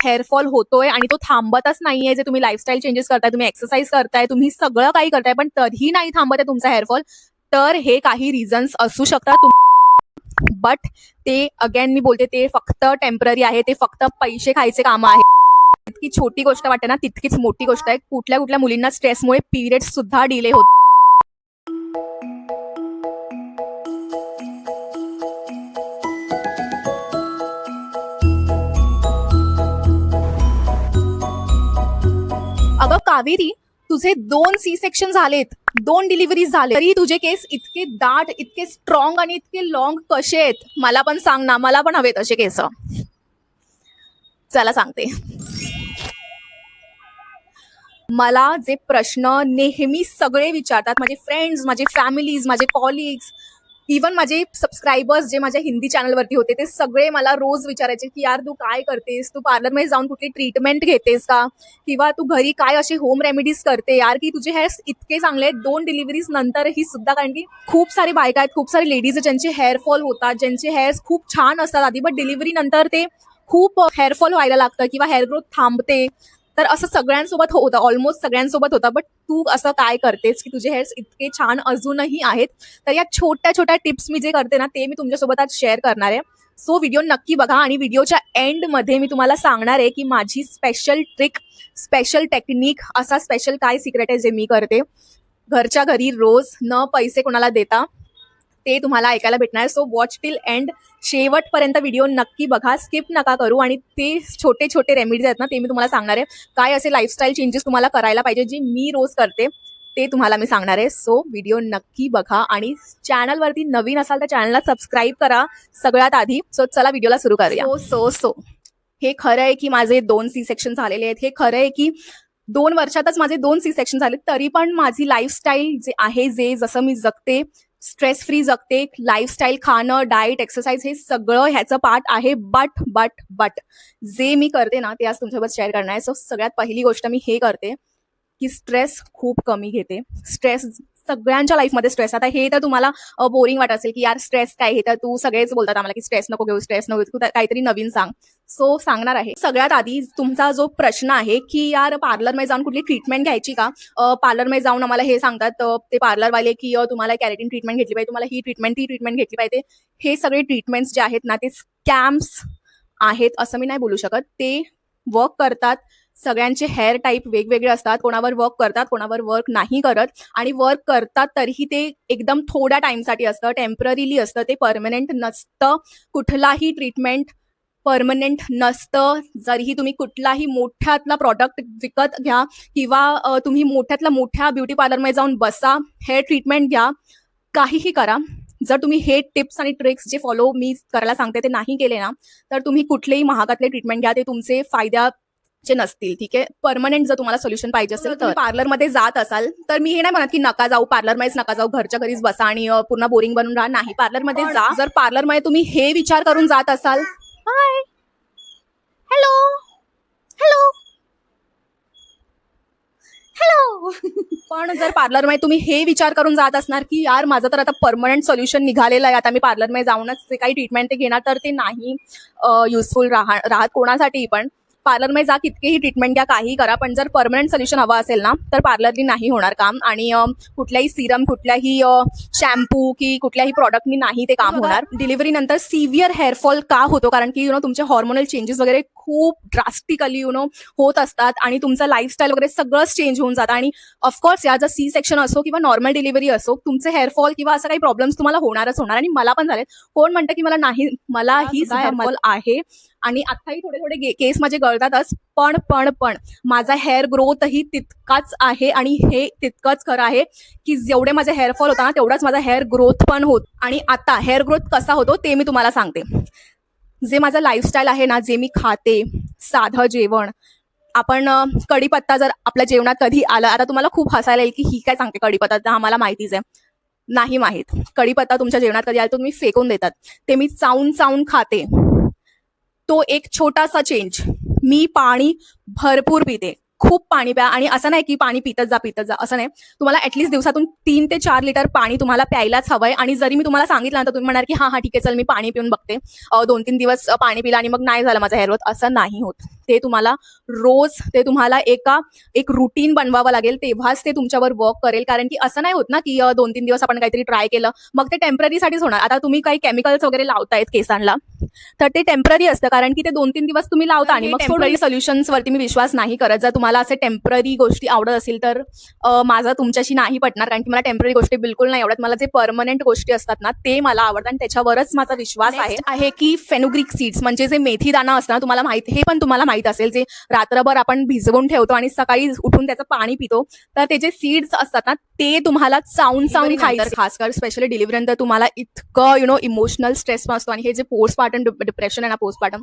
Hair fall होतोय आणि तो थांबतच नाहीये. जे तुम्ही लाईफस्टाईल चेंजेस करताय, तुम्ही एक्सरसाइज करताय, तुम्ही सगळं काही करताय, पण तरीही नाही थांबत आहे तुमचा हेअरफॉल, तर हे काही रिझन्स असू शकतात. बट ते अगेन मी बोलते, ते फक्त टेम्पररी आहे. ते फक्त पैसे खायचे काम आहे. इतकी छोटी गोष्ट वाटते ना, तितकीच मोठी गोष्ट आहे. कुठल्या कुठल्या मुलींना स्ट्रेसमुळे पिरियड्स सुद्धा डिले होत. अगं कावेरी, तुझे 2 सी सेक्शन झालेत, 2 डिलिव्हरीज झाले, तरी तुझे केस इतके दाट, इतके स्ट्रॉंग आणि इतके लॉंग कसे आहेत? मला पण सांग ना, मला पण हवेत असे केस. चला सांगते. मला जे प्रश्न नेहमी सगळे विचारतात, माझे फ्रेंड्स, माझे फॅमिलीज, माझे कॉलिग्स, इवन माझे सबस्क्रायबर्स जे माझ्या हिंदी चॅनलवरती होते, ते सगळे मला रोज विचारायचे की यार तू काय करतेस, तू पार्लरमध्ये जाऊन कुठली ट्रीटमेंट घेतेस का, किंवा तू घरी काय असे होम रेमेडीज करते यार की तुझे हेअर्स इतके चांगले आहेत 2 डिलिव्हरीज नंतरही सुद्धा. कारण की खूप सारी बायका आहेत, खूप सारी लेडीज आहेत ज्यांचे हेअरफॉल होतात, ज्यांचे हेअर्स खूप छान असतात आधी, बट डिलिव्हरी नंतर ते खूप हेअरफॉल व्हायला लागतं किंवा हेअर ग्रोथ थांबते. तर असं सगळ्यांसोबत होतं, ऑलमोस्ट सगळ्यांसोबत होतं. बट तू असं काय करतेस की तुझे हेअर्स इतके छान अजूनही आहेत? तर या छोट्या छोट्या टिप्स मी जे करते ना, ते मी तुमच्यासोबत आज शेअर करणार आहे. सो व्हिडिओ नक्की बघा आणि व्हिडिओच्या एंडमध्ये मी तुम्हाला सांगणार आहे की माझी स्पेशल ट्रिक, स्पेशल टेक्निक, असा स्पेशल काय सिक्रेट आहे जे मी करते घरच्या घरी रोज, न पैसे कोणाला देता. ते तुम्हाला ऐकायला भेटणार आहे. सो वॉच टिल एंड, शेवटपर्यंत व्हिडिओ नक्की बघा, स्किप नका करू. आणि ते छोटे छोटे रेमेडीज आहेत ना, ते मी तुम्हाला सांगणार आहे. काय असे लाईफस्टाईल चेंजेस तुम्हाला करायला पाहिजे जे मी रोज करते, ते तुम्हाला मी सांगणार आहे. सो व्हिडिओ नक्की बघा आणि चॅनलवरती नवीन असाल तर चॅनलला सबस्क्राईब करा सगळ्यात आधी. सो चला व्हिडिओला सुरू करूया. सो हे खरं आहे की माझे 2 सी सेक्शन झालेले आहेत. हे खरं आहे की 2 वर्षातच माझे 2 सी सेक्शन झाले, तरी पण माझी लाईफस्टाईल जे आहे, जे जसं मी जगते, स्ट्रेस फ्री जगते, लाईफस्टाईल, खाणं, डाएट, एक्सरसाइज, हे सगळं ह्याचं पार्ट आहे. बट जे मी करते ना, ते आज तुमच्यासोबत शेअर करणार आहे. सो सगळ्यात पहिली गोष्ट मी हे करते की स्ट्रेस खूप कमी घेते. स्ट्रेस सगळ्यांच्या लाईफमध्ये स्ट्रेस. आता हे तर तुम्हाला बोरिंग वाटत असेल की यार स्ट्रेस काय, हे तर तू सगळेच बोलतात आम्हाला की स्ट्रेस नको घेऊ, स्ट्रेस नको घेऊ, काहीतरी नवीन सांग. सो सांगणार आहे. सगळ्यात आधी तुमचा जो प्रश्न आहे की यार पार्लरमध्ये जाऊन कुठली ट्रीटमेंट घ्यायची का, पार्लरमध्ये जाऊन आम्हाला हे सांगतात ते पार्लरवाले की तुम्हाला कॅरेटिन ट्रीटमेंट घेतली पाहिजे, तुम्हाला ही ट्रीटमेंट, ती ट्रीटमेंट घेतली पाहिजे. हे सगळे ट्रीटमेंट्स जे आहेत ना, ते स्कॅम्स आहेत असं मी नाही बोलू शकत. ते वर्क करतात. सगळ्यांचे हेअर टाईप वेगवेगळे असतात, कोणावर वर्क करतात, कोणावर वर्क नाही करत. आणि वर्क करतात तरीही ते एकदम थोड्या टाइमसाठी असतं, टेम्पररीली असतं, ते परमनंट नसतं. कुठलाही ट्रीटमेंट परमनंट नसतं. जरीही तुम्ही कुठलाही मोठ्यातला प्रॉडक्ट विकत घ्या किंवा तुम्ही मोठ्यातल्या मोठ्या ब्युटी पार्लरमध्ये जाऊन बसा, हेअर ट्रीटमेंट घ्या, काहीही करा, जर तुम्ही हे टिप्स आणि ट्रिक्स जे फॉलो मी करायला सांगते ते नाही केले ना, तर तुम्ही कुठलेही महागातले ट्रीटमेंट घ्या, ते तुमचे फायद्याचे नसतील. ठीक आहे. परमनंट जर तुम्हाला सोल्युशन पाहिजे असेल तर पार्लरमध्ये जात असाल तर मी हे नाही म्हणत की नका जाऊ, पार्लरमध्येच नका जाऊ, घरच्या घरीच बसा आणि पूर्ण बोरिंग बनून राहा. नाही, पार्लरमध्ये जा. जर पार्लरमध्ये तुम्ही हे विचार करून जात असाल, हाय, हॅलो, हॅलो, हॅलो, पण जर पार्लरमध्ये तुम्ही हे विचार करून जात असणार की यार माझं तर आता परमनंट सोल्युशन निघालेलं आहे, आता मी पार्लरमध्ये जाऊनच जे काही ट्रीटमेंट ते घेणार, तर ते नाही युजफुल राहत कोणासाठीही. पण पार्लरमध्ये जा, कितकेही ट्रीटमेंट घ्या, काही करा, पण जर परमनंट सोल्युशन हवं असेल ना, तर पार्लरनी नाही होणार काम. आणि कुठल्याही सिरम, कुठल्याही शॅम्पू की कुठल्याही प्रॉडक्टनी नाही ते काम होणार. डिलिव्हरी नंतर सिव्हिअर हेअरफॉल का होतो? कारण की तुमचे हॉर्मोनल चेंजेस वगैरे खूप ड्रास्टिकली होत असतात आणि तुमचं लाईफस्टाईल वगैरे सगळंच चेंज होऊन जातं. आणि ऑफकोर्स या जर सी सेक्शन असो किंवा नॉर्मल डिलिव्हरी असो, तुमचे हेअरफॉल किंवा असं काही प्रॉब्लेम्स तुम्हाला होणारच होणार. आणि मला पण झाले. कोण म्हणतं की मला नाही, मलाही हेअरफॉल आहे आणि आताही थोडे थोडे केस माझे गळतातच, पण माझा हेअर ग्रोथही तितकाच आहे. आणि हे तितकंच खरं आहे की जेवढे माझे हेअरफॉल होता ना, तेवढाच माझा हेअर ग्रोथ पण होत. आणि आता हेअर ग्रोथ कसा होतो ते मी तुम्हाला सांगते. जे माझं लाईफस्टाईल आहे ना, जे मी खाते, साधं जेवण, आपण कढीपत्ता जर आपल्या जेवणात कधी आला, आता तुम्हाला खूप हसायला येईल की ही काय सांगते कढीपत्ता, तर आम्हाला माहितीच आहे. नाही माहीत, कढीपत्ता तुमच्या जेवणात कधी आला तर तुम्ही फेकून देतात, ते मी चावून खाते. तो एक छोटासा चेंज. मी पाणी भरपूर पिते, खूप पाणी प्या. आणि असं नाही की पाणी पितच जा असं नाही. तुम्हाला ऍटलीस्ट दिवसातून 3 ते 4 लिटर पाणी तुम्हाला प्यायलाच हवंय. आणि जरी मी तुम्हाला सांगितलं तर तुम्ही म्हणाल की हा ठीक आहे, चल मी पाणी पिऊन बघते, 2-3 दिवस पाणी पिलं आणि मग नाही झालं माझा हेअर ग्रोथ, असं नाही होत. ते तुम्हाला रोज तुम्हाला एक रुटीन बनवावं लागेल, तेव्हाच ते तुमच्यावर वर्क करेल. कारण की असं नाही होत ना की 2-3 दिवस आपण काहीतरी ट्राय केलं मग ते टेम्पररीसाठीच होणार. आता तुम्ही काही केमिकल्स वगैरे लावतायत केसांना तर ते टेम्पररी असतं, कारण की ते 2-3 दिवस तुम्ही लावता आणि मग टेम्पररी सोल्युशन्स वरती मी विश्वास नाही करत. जर तुम्हाला असे टेम्पररी गोष्टी आवडत असतील तर माझं तुमच्याशी नाही पटणार, कारण की मला टेम्पररी गोष्टी बिलकुल नाही आवडत. मला जे परमनंट गोष्टी असतात ना ते मला आवडतात आणि त्याच्यावरच माझा विश्वास आहे की फेनुग्रीक सीड्स म्हणजे जे मेथी दाणा असतं ना, तुम्हाला माहिती, हे पण तुम्हाला माहित असेल, जे रात्रभर आपण भिजवून ठेवतो आणि सकाळी उठून त्याचं पाणी पितो, तर ते जे सीड्स असतात ना ते तुम्हाला चावून खायचं. खासकर स्पेशली डिलिव्हरी नंतर तुम्हाला इतकं इमोशनल स्ट्रेस पण असतो आणि हे जे पोस्टपार्टम डिप्रेशन आहे ना, पोस्टपार्टम,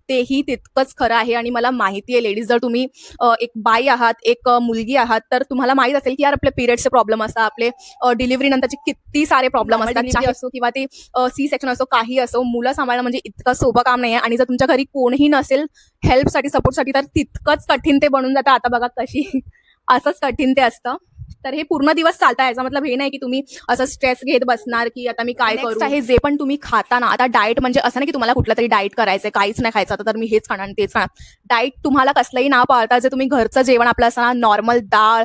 तेही तितकंच खरं आहे. आणि मला माहिती आहे लेडीज, जर तुम्ही एक बाई आहात, एक मुलगी आहात, तर तुम्हाला माहित असेल की यार आपले पिरियडचे प्रॉब्लेम असतात, आपले डिलिव्हरी नंतरचे किती सारे प्रॉब्लेम असतात, चाहे असो किंवा ते सी सेक्शन असो, काही असो, मुलं सांभाळणं म्हणजे इतकं सोपं काम नाही आहे. आणि जर तुमच्या घरी कोणीही नसेल हेल्पसाठी, सपोर्टसाठी, तर तितकंच कठीण ते बनून जातं. आता बघा कशी असंच कठीण ते असतं. तर हे पूर्ण दिवस चालतं. याचा मतलब हे नाही की तुम्ही असं स्ट्रेस घेत बसणार की आता मी काय करू. आहे जे पण तुम्ही खाता ना, आता डाएट म्हणजे असं नाही की तुम्हाला कुठलं तरी डाएट करायचंय, काहीच नाही खायचं तर मी हेच खाणार आणि तेच खाणार. डाएट तुम्हाला कसलंही ना पाळता, जे तुम्ही घरचं जेवण आपलं असं ना, नॉर्मल डाळ,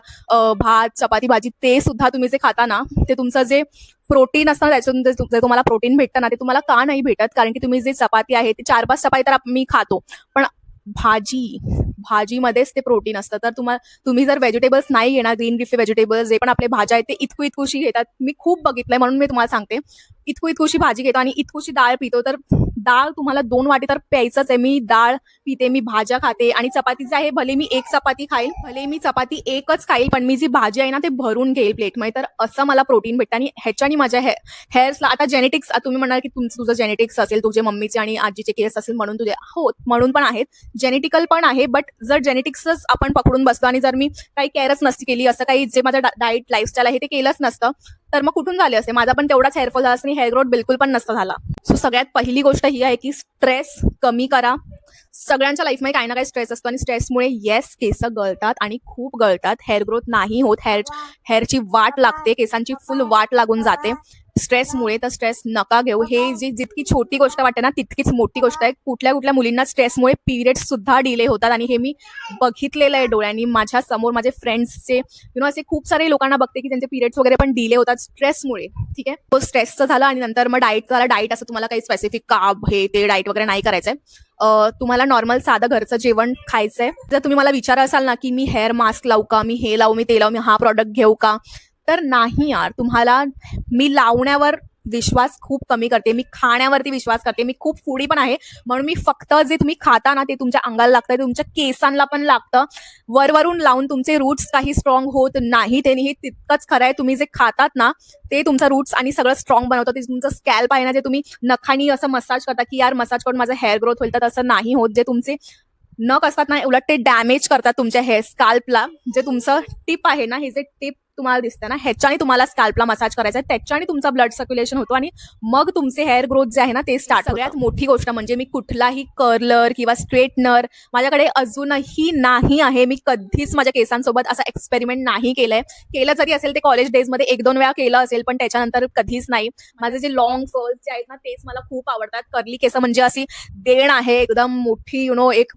भात, चपाती, भाजी, ते सुद्धा तुम्ही जे खाता ना, ते तुमचं जे प्रोटीन असतं त्याच्यातून जे तुम्हाला प्रोटीन भेटतं ना, ते तुम्हाला का नाही भेटत, कारण की तुम्ही जे चपाती आहे ते 4-5 चपाती तर मी खातो, पण भाजीमध्येच ते प्रोटीन असतं. तर तुम्ही जर व्हेजिटेबल्स नाही घेणार, ग्रीन लिफी व्हेजिटेबल्स, जे पण आपले भाज्या आहेत ते इतकुशी घेतात. मी खूप बघितलंय म्हणून मी तुम्हाला सांगते. इतकुशी भाजी घेतो आणि इतकुशी डाळ पितो, तर डाळ तुम्हाला 2 वाटी तर प्यायचंच आहे. मी डाळ पिते, मी भाज्या खाते आणि चपाती जे आहे, भले मी एक चपाती खाईल, भले मी चपाती एकच खाईल, पण मी जी भाजी आहे ना ते भरून घेईल प्लेटमध्ये. तर असं मला प्रोटीन भेटतं आणि ह्याच्याने माझ्या हेअर्सला, आता जेनेटिक्स, तुम्ही म्हणाल की तुझं जेनेटिक्स असेल, तुझे मम्मीचे आणि आजीचे केस असेल म्हणून तुझे, हो म्हणून पण आहेत, जेनेटिकल पण आहे. बट जर जेनेटिक्सच आपण पकडून बसतो आणि जर मी काही केअरच नसती केली, असं काही जे माझं डाएट लाईफस्टाईल आहे ते केलंच नसतं, तर मग कुठून झाले असते. माझा पण तेवढाच हेअरफॉल झाला असता आणि हेअर ग्रोथ बिलकुल पण नसतं झाला. सो सगळ्यात पहिली गोष्ट ही आहे की स्ट्रेस कमी करा. सगळ्यांच्या लाईफमध्ये काही ना काही स्ट्रेस असतो आणि स्ट्रेसमुळे येस केस गळतात आणि खूप गळतात, हेअर ग्रोथ नाही होत, हेअरची वाट लागते, केसांची फुल वाट लागून जाते स्ट्रेसमुळे. तर स्ट्रेस नका घेऊ. हे जितकी छोटी गोष्ट वाटते ना तितकीच मोठी गोष्ट आहे. कुठल्या मुलींना स्ट्रेसमुळे पिरियड्स सुद्धा डिले होतात आणि हे मी बघितलेलं आहे डोळ्यांनी. माझ्या समोर माझे फ्रेंड्सचे असे खूप सारे लोकांना बघते की त्यांचे पिरियड्स वगैरे पण डिले होतात स्ट्रेसमुळे. ठीक आहे, तो स्ट्रेसचं झालं. आणि नंतर मग डाएट झाला. डाएट असं तुम्हाला काही स्पेसिफिक कार्ब हे ते डाएट वगैरे नाही करायचंय. तुम्हाला नॉर्मल साधं घरचं जेवण खायचंय. जर तुम्ही मला विचार असाल ना की मी हेअर मास्क लावू का, मी हे लावू, मी ते लावू, मी हा प्रॉडक्ट घेऊ का, तर नाही यार, तुम्हाला मी लावण्यावर विश्वास खूप कमी करते, मी खाण्यावरती विश्वास करते. मी खूप फूडी पण आहे, म्हणून मी फक्त जे तुम्ही खाता ना ते तुमच्या अंगाला लागतं, ते तुमच्या केसांना पण लागतं. वरवरून लावून तुमचे रूट्स काही स्ट्रॉंग होत नाही. त्यांनी हे तितकंच खरं आहे. तुम्ही जे खातात ना ते तुमचं रूट्स आणि सगळं स्ट्रॉंग बनवतं. ते तुमचं स्कॅल्प आहे ना, जे तुम्ही नखानी असं मसाज करता की यार मसाज करून माझं हेअर ग्रोथ होईल, तर तसं नाही होत. जे तुमचे नख असतात ना, उलट ते डॅमेज करतात तुमच्या हेअर स्कॅल्पला. जे तुमचं टिप आहे ना, हे जे टिप तुम्हाला दिसतं ना, ह्याच्याने तुम्हाला स्कॅल्पला मसाज करायचा आहे, त्याच्याने तुमचा ब्लड सर्क्युलेशन होतो आणि मग तुमचे हेअर ग्रोथ जे आहे ना ते स्टार्ट. सगळ्यात मोठी गोष्ट म्हणजे मी कुठलाही कर्लर किंवा स्ट्रेटनर माझ्याकडे अजूनही नाही आहे. मी कधीच माझ्या केसांसोबत असा एक्सपेरिमेंट नाही केलंय. केलं जरी असेल ते कॉलेज डेजमध्ये 1-2 वेळा केलं असेल, पण त्याच्यानंतर कधीच नाही. माझे जे लॉंग कर्ल्स जे आहेत ना तेच मला खूप आवडतात. कर्ली केस म्हणजे अशी देण आहे, एकदम मोठी एक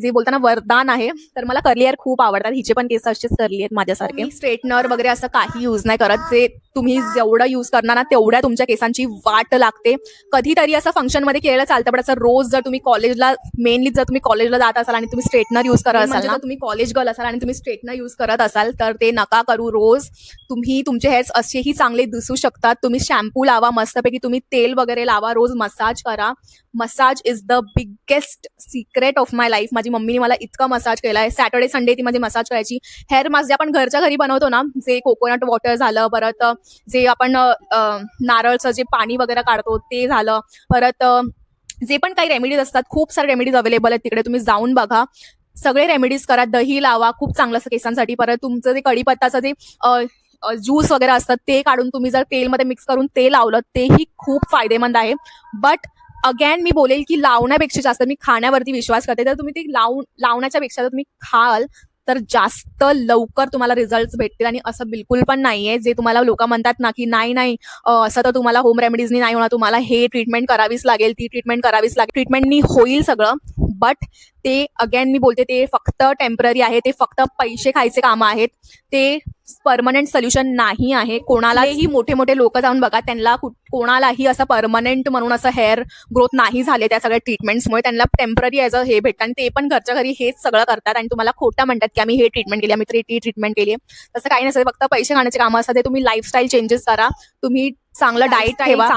जे बोलताना वरदान आहे. तर मला कर्ली हेअर खूप आवडतात. हिचे पण केस असेच कर्ली आहेत माझ्यासारखे. स्ट्रेटनर वगैरे असं काही यूज नाही करत. जे तुम्ही जेवढं यूज करणार ना तेवढ्या तुमच्या केसांची वाट लागते. कधीतरी असं फंक्शनमध्ये केलेलं चालतं, पण असं रोज जर तुम्ही कॉलेजला, मेनली जर तुम्ही कॉलेजला जात असाल आणि तुम्ही स्ट्रेटनर यूज करत असाल ना, तुम्ही कॉलेज गर्ल असाल आणि तुम्ही स्ट्रेटनर यूज करत असाल तर ते नका करू. रोज तुम्ही तुमचे हेअर्स असेही चांगले दिसू शकतात. तुम्ही शॅम्पू लावा मस्तपैकी, तुम्ही तेल वगैरे लावा, रोज मसाज करा. Massage is the biggest secret of my life. माझी मम्मीने मला इतका मसाज केलाय. सॅटर्डे संडे ती माझी मसाज करायची. हेअर मास्क जे आपण घरच्या घरी बनवतो ना, जे कोकोनट वॉटर झालं, परत जे आपण नारळचं जे पाणी वगैरे काढतो ते झालं, परत जे पण काही रेमेडीज असतात, खूप सारे रेमेडीज अवेलेबल आहेत तिकडे, तुम्ही जाऊन बघा. सगळे रेमेडीज करा. दही लावा, खूप चांगलं असतं केसांसाठी. परत तुमचं जे कढीपत्ताचं जे ज्यूस वगैरे असतात ते काढून तुम्ही जर तेलमध्ये मिक्स करून ते लावलं तेही खूप फायदेमंद आहे. बट अगेन मी बोलेल की लावण्यापेक्षा जास्त मी खाण्यावरती विश्वास करते. तर तुम्ही ते लावण्याच्या पेक्षा जर तुम्ही खाल तर जास्त लवकर तुम्हाला रिझल्ट भेटतील. आणि असं बिलकुल पण नाहीये जे तुम्हाला लोक म्हणतात ना की नाही नाही असं तर तुम्हाला होम रेमेडीजनी नाही होणार, तुम्हाला हे ट्रीटमेंट करावीच लागेल, ती ट्रीटमेंट करावीच लागेल. ट्रीटमेंटनी होईल सगळं, बट ते अगेन मी बोलते ते फक्त टेम्पररी आहे, ते फक्त पैसे खायचे कामं आहेत, ते परमनंट सोल्युशन नाही आहे. कोणालाही मोठे मोठे लोक जाऊन बघा, त्यांना कोणालाही असं परमनंट म्हणून असं हेअर ग्रोथ नाही झाले त्या सगळ्या ट्रीटमेंट्समुळे. त्यांना टेम्पररी ॲज अ हे भेटतं आणि ते पण घरच्या घरी हेच सगळं करतात आणि तुम्हाला खोटं म्हणतात की आम्ही हे ट्रीटमेंट केली, आम्ही ती ट्रीटमेंट केली. तसं काही नसतं, फक्त पैसे खाण्याचे कामं असतात. ते तुम्ही लाईफस्टाईल चेंजेस करा, तुम्ही चांगलं डाएट ठेवा,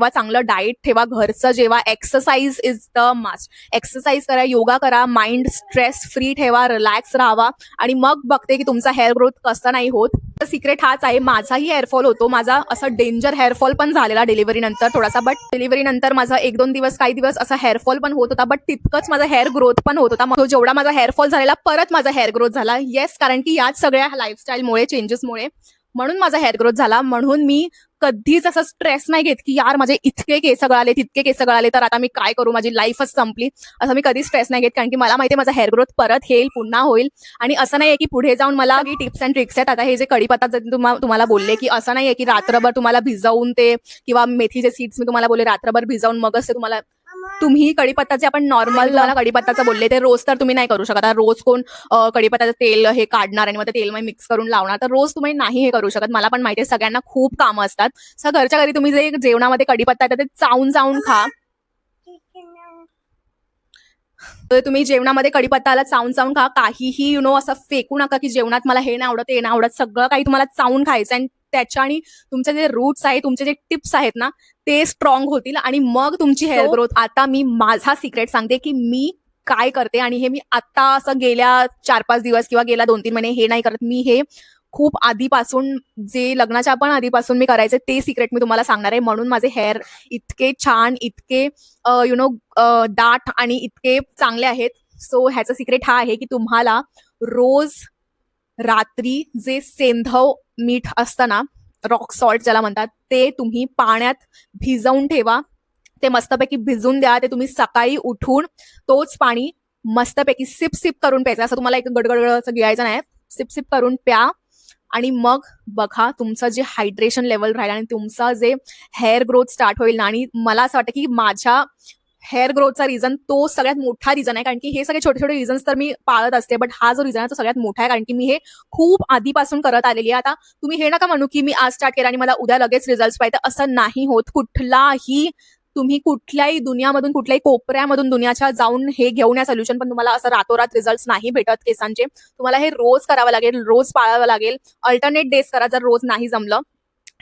चांगलं डाएट ठेवा, घरचं जेवा, exercise is the must. Exercise करा, योगा करा, माइंड स्ट्रेस फ्री ठेवा, रिलॅक्स राहावा आणि मग बघते की तुमचा हेअर ग्रोथ कसं नाही होत. तर सिक्रेट हाच आहे. माझाही हेअरफॉल होतो, माझा असं डेंजर हेअरफॉल पण झालेला डिलिव्हरी नंतर थोडासा, बट डिलिव्हरी नंतर माझा 1-2 दिवस काही दिवस असा हेअरफॉल पण होत होता, बट तितकंच माझा हेअर ग्रोथ पण होत होता. मग जेवढा माझा हेअरफॉल झालेला परत माझा हेअर ग्रोथ झाला. येस, कारण की याच सगळ्या लाईफस्टाईलमुळे चेंजेसमुळे म्हणून माझा हेअर ग्रोथ झाला. म्हणून मी कधीच असं स्ट्रेस नाही घेत की यार माझे इतके केस गळाले, तितके केस गळाले, तर आता मी काय करू, माझी लाईफच संपली, असं मी कधीच स्ट्रेस नाही घेत. कारण की मला माहिती आहे माझा हेअर ग्रोथ परत येईल, पुन्हा होईल. आणि असं नाहीये की पुढे जाऊन मला टिप्स अँड ट्रिक्स आहेत. आता हे जे कढीपत्ता तुम्हाला बोलले की असं नाहीये की रात्रभर तुम्हाला भिजवून ते, किंवा मेथीचे सीड्स मी तुम्हाला बोलले रात्रभर भिजवून मगच ते तुम्हाला, तुम्ही कढीपत्ताचे आपण नॉर्मल कढीपत्ताचं बोलले ते रोज तर तुम्ही नाही करू शकत. रोज कोण कढीपत्ताचं तेल हे काढणार आणि मग ते तेल मिक्स करून लावणार, तर रोज तुम्ही नाही हे करू शकत. मला पण माहिती आहे सगळ्यांना खूप कामं असतात. सगळं घरच्या घरी तुम्ही जे जेवणामध्ये कढीपत्ता येतात ते चावून खा. तर तुम्ही जेवणामध्ये कढीपत्ताला चावून खा, काहीही असं फेकू नका की जेवणात मला हे नाही आवडत, हे नाही आवडत. सगळं काही तुम्हाला चावून खायचं आणि त्याच्याने तुमचे जे रूट्स आहेत, तुमचे जे टिप्स आहेत ना, ते स्ट्रॉंग होतील आणि मग तुमची हेअर ग्रोथ. आता मी माझा सिक्रेट सांगते की मी काय करते आणि हे मी आता असं गेल्या 4-5 दिवस किंवा गेल्या 2-3 महिने हे नाही करत. मी हे खूप आधीपासून, जे लग्नाच्या पण आधीपासून मी करायचे ते सिक्रेट मी तुम्हाला सांगणार आहे. म्हणून माझे हेअर इतके छान, इतके दाट आणि इतके चांगले आहेत. सो ह्याचं सिक्रेट हा आहे की तुम्हाला रोज रात्री जे सेंधव मीठ असतं ना, रॉक सॉल्ट ज्याला म्हणतात, ते तुम्ही पाण्यात भिजवून ठेवा. ते मस्तपैकी भिजून द्या. ते तुम्ही सकाळी उठून तोच पाणी मस्तपैकी सिप करून प्यायचं. असं तुम्हाला एक गडगड असं गिळायचं नाही, सिप करून प्या. आणि मग बघा तुमचं जे हायड्रेशन लेवल राहील आणि तुमचं जे हेअर ग्रोथ स्टार्ट होईल ना. आणि मला असं वाटतं की माझ्या हेअर ग्रोथचा रिझन तो सगळ्यात मोठा रिझन आहे, कारण की हे सगळे छोटे छोटे रिझन्स तर मी पाळत असते, बट हा जो रिझन आहे तो सगळ्यात मोठा आहे, कारण की मी हे खूप आधीपासून करत आलेली आहे. आता तुम्ही हे नका म्हणू की मी आज स्टार्ट केलं आणि मला उद्या लगेच रिझल्ट पाहिजे, असं नाही होत. तुम्ही कुठल्याही दुनियामधून, कुठल्याही कोपऱ्यामधून दुनियाच्या जाऊन हे घेऊन या सोल्युशन, पण तुम्हाला असं रातोरात रिझल्ट नाही भेटत केसांचे. तुम्हाला हे रोज करावं लागेल, रोज पाळावं लागेल. अल्टरनेट डेज करा जर रोज नाही जमलं.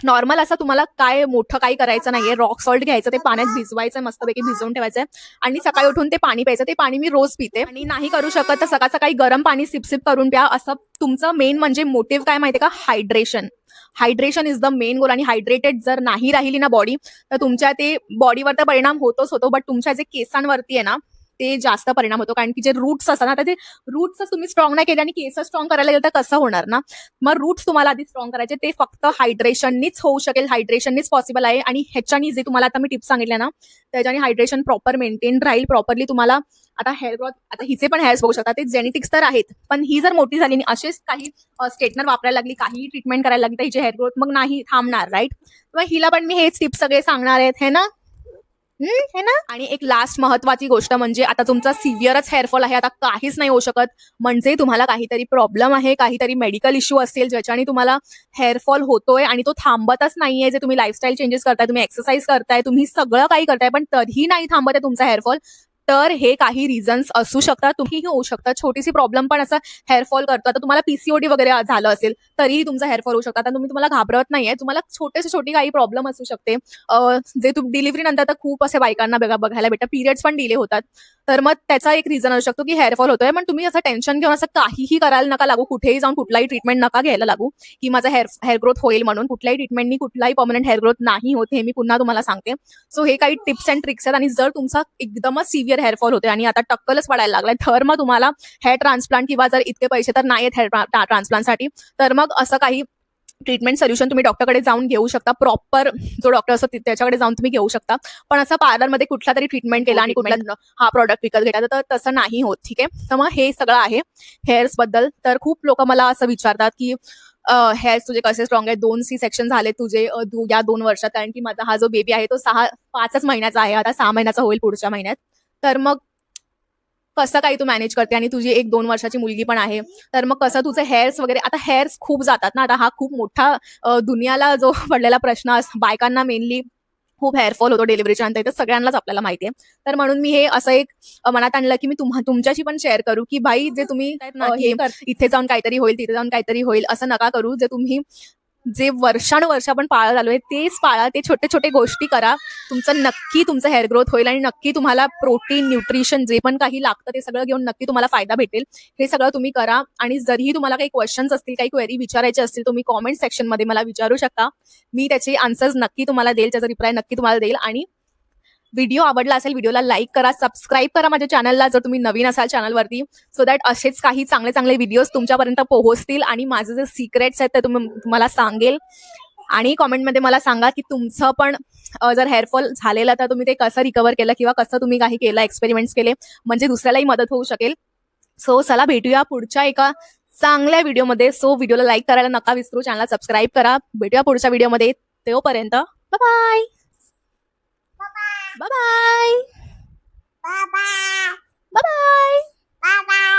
नॉर्मल असं तुम्हाला काय मोठं काही करायचं नाहीये. रॉक सॉल्ट घ्यायचं, ते पाण्यात भिजवायचं, मस्तपैकी भिजवून ठेवायचंय आणि सकाळी उठून ते पाणी प्यायचं. ते पाणी मी रोज पिते. आणि नाही करू शकत तर सकाळ सकाळी गरम पाणी सिप करून प्या. असं तुमचं मेन म्हणजे मोटिव्ह काय माहितीये का, hydration is the main goal. आणि हायड्रेटेड जर नाही राहिली ना बॉडी, तर तुमच्या ते बॉडीवर तर परिणाम होतोच होतो, बट तुमच्या जे केसांवरती आहे ना ते जास्त परिणाम होतो. कारण की जे रूट्स असतात ना, ते रूट्स तुम्ही स्ट्रॉंग नाही केले आणि केस स्ट्रॉंग करायला गेलं तर कसं होणार ना. मग रूट्स तुम्हाला आधी स्ट्रॉंग करायचे, ते फक्त हायड्रेशननीच होऊ शकेल, हायड्रेशननीच पॉसिबल आहे. आणि ह्याच्यानी जे तुम्हाला आता मी टिप्स सांगितल्या ना, त्याच्याने हायड्रेशन प्रॉपर मेंटेन राहील. प्रॉपरली तुम्हाला आता हेअर ग्रोथ, आता हिचे पण हेअर्स बघू शकता, ते जेनेटिक्स तर आहेत, पण ही जर मोठी झाली आणि असेच काही स्ट्रेटनर वापरायला लागली, काही ट्रीटमेंट करायला लागली, तर हिची हेअर ग्रोथ मग नाही थांबणार, राईट. मग हिला पण मी हेच टिप्स सगळे सांगणार आहेत, है ना. आणि एक लास्ट महत्वाची गोष्ट म्हणजे आता तुमचा सिव्हिअरच हेअरफॉल आहे, आता काहीच नाही होऊ शकत, म्हणजे तुम्हाला काहीतरी प्रॉब्लेम आहे, काहीतरी मेडिकल इश्यू असेल ज्याच्याने तुम्हाला हेअरफॉल होतोय आणि तो थांबतच नाहीये. जे तुम्ही लाईफस्टाईल चेंजेस करताय, तुम्ही एक्सरसाइज करताय, तुम्ही सगळं काही करताय, पण तरीही नाही थांबत आहे तुमचा हेअरफॉल, तर हे काही रिझन्स असू शकतात. तुम्हीही होऊ शकतात. छोटीशी प्रॉब्लेम पण असं हेअरफॉल करतो. आता तुम्हाला पीसीओडी वगैरे झालं असेल तरीही तुमचा हेअरफॉल होऊ शकतो. आता तुम्हाला घाबरत नाहीये, तुम्हाला छोटी काही प्रॉब्लेम असू शकते. जे डिलिव्हरी नंतर तर खूप असे बायकांना बघायला भेटतात, पिरियड्स पण डिले होतात, तर मग त्याचा एक रिझन असू शकतो की हेअरफॉल होतोय. पण तुम्ही असं टेन्शन घेऊन असं काहीही करायला नका लागू, कुठेही जाऊन कुठलाही ट्रीटमेंट नका घ्यायला लागू की माझा हेअर ग्रोथ होईल म्हणून. कुठल्याही ट्रीटमेंटनी कुठलाही परमनंट हेअर ग्रोथ नाही होत, हे मी पुन्हा तुम्हाला सांगते. सो हे काही टिप्स अँड ट्रिक्स आहेत. आणि जर तुमचा एकदमच सिव्हिअर हेअरफॉल होतोय आणि आता टक्कलच पडायला लागलाय, तर मग तुम्हाला हेअर ट्रान्सप्लांट, किंवा जर इतके पैसे तर नाही आहेत हेअर ट्रान्सप्लांटसाठी, तर मग असं काही ट्रीटमेंट सोल्युशन तुम्ही डॉक्टरकडे जाऊन घेऊ शकता. प्रॉपर जो डॉक्टर असतो त्याच्याकडे जाऊन तुम्ही घेऊ शकता. पण असं पार्लरमध्ये कुठला तरी ट्रीटमेंट केला आणि कुठला हा प्रॉडक्ट विकत घेतला तर तसं नाही होत. ठीक आहे. तर मग हे सगळं आहे हेअर्सबद्दल. तर खूप लोक मला असं विचारतात की हेअर्स तुझे कसे स्ट्रॉंग आहेत, 2 सेक्शन झाले तुझे या 2 वर्षात, कारण की माझा हा जो बेबी आहे तो 5च महिन्याचा आहे, आता 6 महिन्याचा होईल पुढच्या महिन्यात. तर मग कसं काही तू मॅनेज करते आणि तुझी 1-2 वर्षाची मुलगी पण आहे. तर मग कसं तुझे हेअर्स वगैरे, आता हेअर्स खूप जातात ना, आता हा खूप मोठा दुनियाला जो पडलेला प्रश्न बायकांना मेनली खूप हेअरफॉल होतो डिलिव्हरीच्या नंतर, तर सगळ्यांनाच आपल्याला माहिती आहे. तर म्हणून मी हे असं एक मनात आणलं की मी तुमच्याशी पण शेअर करू की भाई जे तुम्ही हे इथे जाऊन काहीतरी होईल, तिथे जाऊन काहीतरी होईल असं नका करू. जे तुम्ही जे वर्षानुवर्ष आपण पाळत आलोय तेच पाळा, ते छोटे छोटे गोष्टी करा. तुमचं हेअर ग्रोथ होईल आणि नक्की तुम्हाला प्रोटीन, न्यूट्रिशन जे पण काही लागतं ते सगळं घेऊन नक्की तुम्हाला फायदा भेटेल. हे सगळं तुम्ही करा. आणि जरीही तुम्हाला काही क्वेश्चन्स असतील, काही क्वेरी विचारायचे असतील, तुम्ही कॉमेंट सेक्शनमध्ये मला विचारू शकता. मी त्याचे आन्सर्स नक्की तुम्हाला देईल, त्याचा रिप्लाय नक्की तुम्हाला देईल. आणि व्हिडिओ आवडला असेल, व्हिडिओला लाईक करा, सबस्क्राईब करा माझ्या चॅनलला जर तुम्ही नवीन असाल चॅनलवरती, सो दॅट असेच काही चांगले चांगले व्हिडिओज तुमच्यापर्यंत पोहोचतील आणि माझे जे सिक्रेट्स आहेत ते तुम्हाला सांगेल. आणि कॉमेंटमध्ये मला सांगा की तुमचं पण जर हेअरफॉल झालेलं तर तुम्ही ते कसं रिकवर केलं किंवा कसं तुम्ही काही केलं, एक्सपेरिमेंट्स केले, म्हणजे दुसऱ्यालाही मदत होऊ शकेल. सो चला भेटूया पुढच्या एका चांगल्या व्हिडिओमध्ये. सो व्हिडिओला लाईक करायला नका विसरू, चॅनलला सबस्क्राईब करा. भेटूया पुढच्या व्हिडिओमध्ये. तोपर्यंत bye bye bye bye bye bye.